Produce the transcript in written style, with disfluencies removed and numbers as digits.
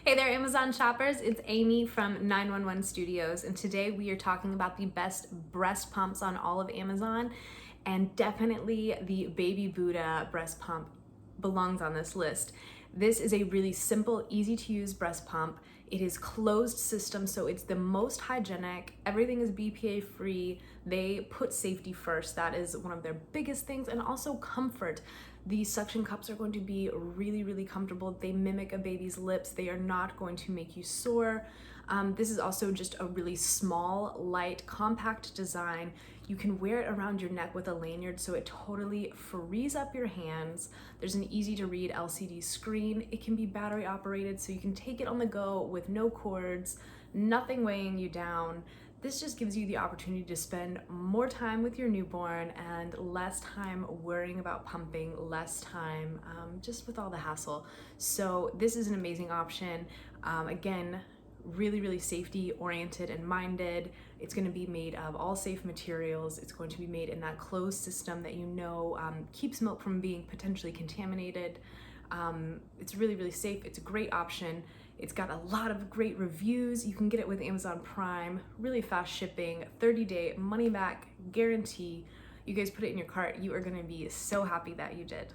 Hey there, Amazon shoppers. It's Amy from 911 Studios, and today we are talking about the best breast pumps on all of Amazon, and definitely the BabyBuddha breast pump belongs on this list. This is a really simple, easy to use breast pump. It is closed system, so it's the most hygienic. Everything is BPA free. They put safety first. That is one of their biggest things, and also comfort. The suction cups are going to be really, really comfortable. They mimic a baby's lips. They are not going to make you sore. This is also just a really small, light, compact design. You can wear it around your neck with a lanyard so it totally frees up your hands. There's an easy to read LCD screen. It can be battery operated so you can take it on the go with no cords, nothing weighing you down. This just gives you the opportunity to spend more time with your newborn and less time worrying about pumping, less time just with all the hassle. So this is an amazing option. Again, really, really safety oriented and minded. It's going to be made of all safe materials. It's going to be made in that closed system that keeps milk from being potentially contaminated. It's really, really safe. It's a great option. It's got a lot of great reviews. You can get it with Amazon Prime, really fast shipping, 30-day money back guarantee. You guys put it in your cart. You are going to be so happy that you did.